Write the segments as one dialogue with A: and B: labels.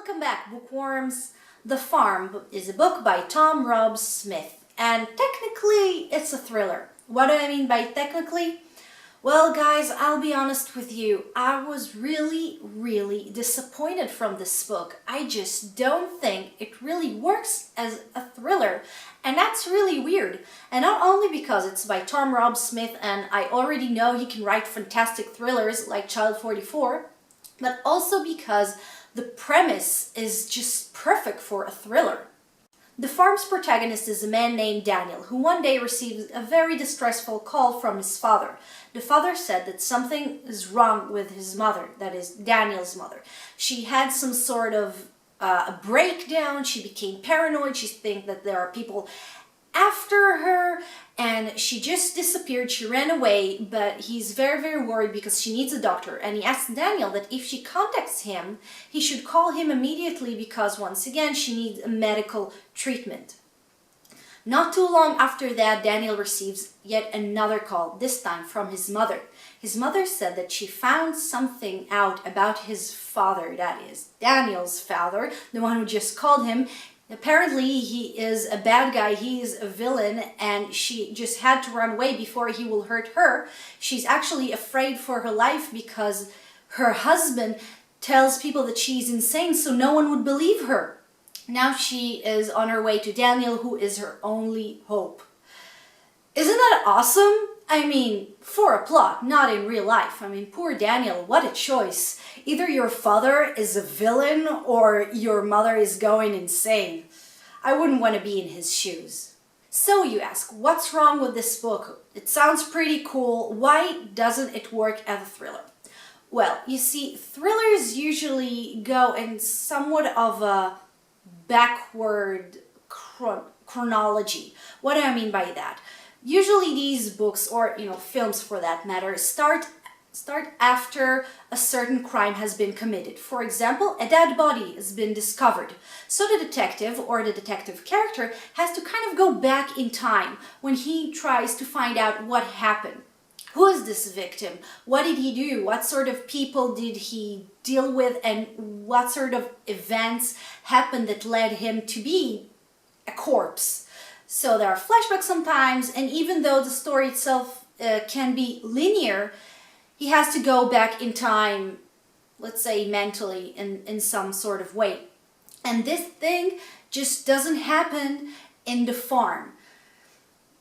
A: Welcome back, Bookworms. The Farm is a book by Tom Rob Smith, and technically it's a thriller. What do I mean by technically? Well, guys, I'll be honest with you. I was really disappointed from this book. I just don't think it really works as a thriller, and that's really weird. And not only because it's by Tom Rob Smith and I already know he can write fantastic thrillers like Child 44, but also because the premise is just perfect for a thriller. The Farm's protagonist is a man named Daniel, who one day receives a very distressful call from his father. The father said that something is wrong with his mother, that is, Daniel's mother. She had some sort of a breakdown, she became paranoid, she thinks that there are people after her, and she just disappeared, she ran away, but he's very worried because she needs a doctor, and he asks Daniel that if she contacts him, he should call him immediately because once again she needs a medical treatment. Not too long after that, Daniel receives yet another call, this time from his mother. His mother said that she found something out about his father, that is, Daniel's father, the one who just called him. Apparently he is a bad guy, he is a villain, and she just had to run away before he will hurt her. She's actually afraid for her life because her husband tells people that she's insane so no one would believe her. Now she is on her way to Daniel, who is her only hope. Isn't that awesome? I mean, for a plot, not in real life. I mean, poor Daniel, what a choice. Either your father is a villain or your mother is going insane. I wouldn't want to be in his shoes. So you ask, what's wrong with this book? It sounds pretty cool. Why doesn't it work as a thriller? Well, you see, thrillers usually go in somewhat of a backward chronology. What do I mean by that? Usually these books, or films for that matter, start after a certain crime has been committed. For example, a dead body has been discovered. So the detective or the detective character has to kind of go back in time when he tries to find out what happened. Who is this victim? What did he do? What sort of people did he deal with? And what sort of events happened that led him to be a corpse? So there are flashbacks sometimes, and even though the story itself can be linear, he has to go back in time, let's say mentally, in some sort of way. And this thing just doesn't happen in The Farm.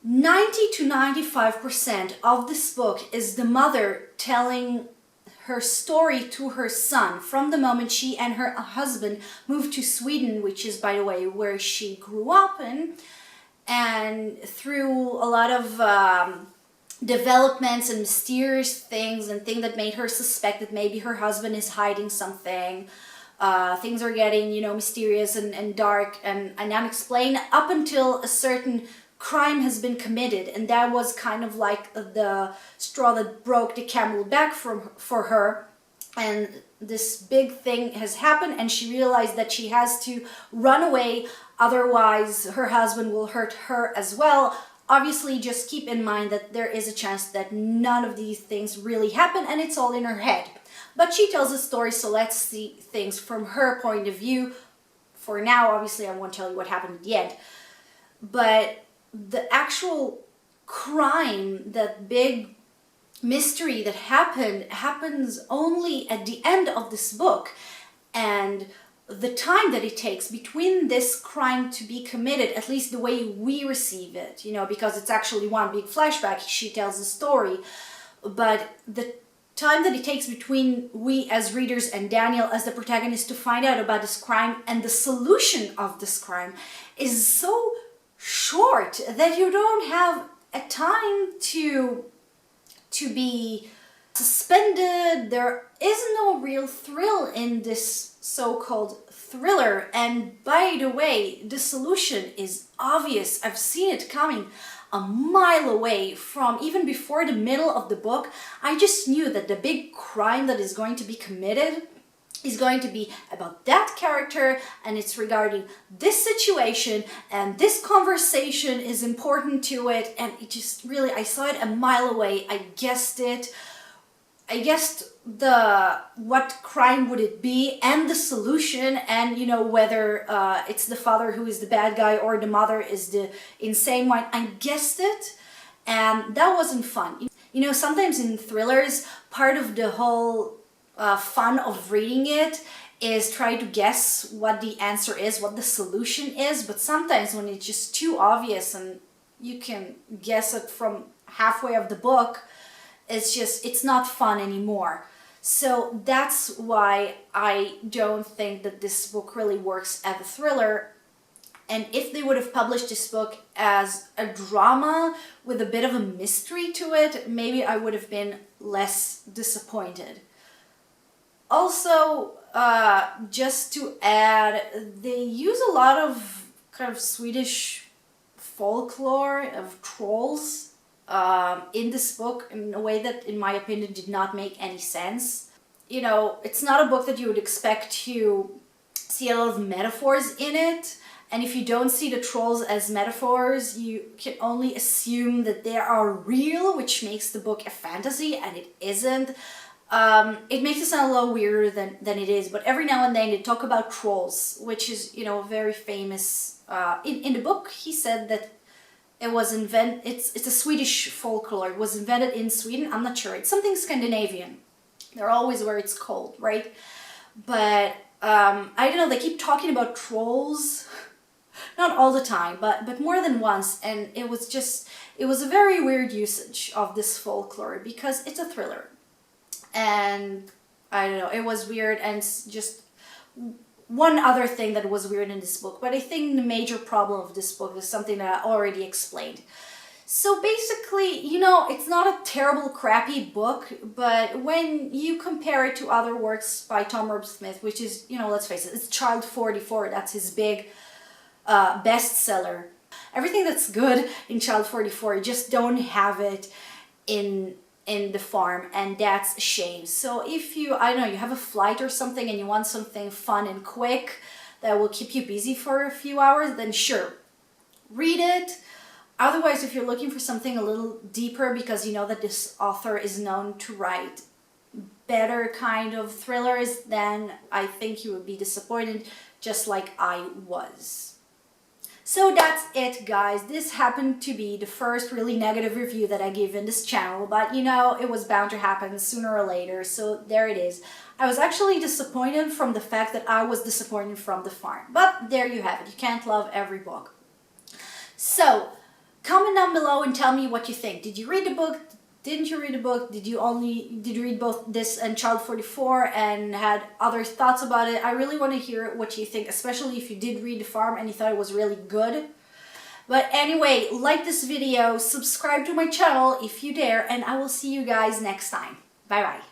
A: 90 to 95% of this book is the mother telling her story to her son from the moment she and her husband moved to Sweden, which is, by the way, where she grew up in. And through a lot of developments and mysterious things and things that made her suspect that maybe her husband is hiding something, things are getting, mysterious and dark and unexplained up until a certain crime has been committed. And that was kind of like the straw that broke the camel back for her. And this big thing has happened, and she realized that she has to run away, otherwise her husband will hurt her as well. Obviously, just keep in mind that there is a chance that none of these things really happen, and it's all in her head. But she tells a story, so let's see things from her point of view. For now, obviously, I won't tell you what happened at the end. But the actual crime, that big mystery that happens only at the end of this book, and the time that it takes between this crime to be committed, at least the way we receive it, because it's actually one big flashback, she tells the story, but the time that it takes between we as readers and Daniel as the protagonist to find out about this crime and the solution of this crime is so short that you don't have a time to be suspended. There is no real thrill in this so-called thriller. And by the way, the solution is obvious. I've seen it coming a mile away from even before the middle of the book. I just knew that the big crime that is going to be committed is going to be about that character, and it's regarding this situation, and this conversation is important to it, and it just really, I saw it a mile away. I guessed it. I guessed what crime would it be and the solution, and you know, whether it's the father who is the bad guy or the mother is the insane one. I guessed it, and that wasn't fun. You know, sometimes in thrillers, part of the whole fun of reading it is try to guess what the answer is, what the solution is. But sometimes when it's just too obvious and you can guess it from halfway of the book, it's not fun anymore. So that's why I don't think that this book really works as a thriller. And if they would have published this book as a drama with a bit of a mystery to it, maybe I would have been less disappointed. Also, just to add, they use a lot of kind of Swedish folklore of trolls in this book in a way that, in my opinion, did not make any sense. You know, it's not a book that you would expect to see a lot of metaphors in it. And if you don't see the trolls as metaphors, you can only assume that they are real, which makes the book a fantasy, and it isn't. It makes it sound a little weirder than it is, but every now and then they talk about trolls, which is, you know, very famous. In the book, he said that it was it's a Swedish folklore. It was invented in Sweden. I'm not sure. It's something Scandinavian. They're always where it's cold, right? But I don't know. They keep talking about trolls, not all the time, but more than once. And it was a very weird usage of this folklore because it's a thriller. And I don't know. It was weird, and just one other thing that was weird in this book, but I think the major problem of this book is something that I already explained. So basically, you know, it's not a terrible, crappy book, but when you compare it to other works by Tom Robb-Smith, which is, you know, let's face it, it's Child 44, that's his big bestseller. Everything that's good in Child 44, you just don't have it in the farm, and that's a shame. So if you, I don't know, you have a flight or something and you want something fun and quick that will keep you busy for a few hours, then sure, read it. Otherwise, if you're looking for something a little deeper, because you know that this author is known to write better kind of thrillers, then I think you would be disappointed, just like I was. So that's it, guys. This happened to be the first really negative review that I give in this channel, but you know, it was bound to happen sooner or later, so there it is. I was actually disappointed from the fact that I was disappointed from the farm, but there you have it. You can't love every book. So, comment down below and tell me what you think. Did you read the book? Didn't you read the book? Did you read both this and Child 44 and had other thoughts about it? I really want to hear what you think, especially if you did read The Farm and you thought it was really good. But anyway, like this video, subscribe to my channel if you dare, and I will see you guys next time. Bye bye.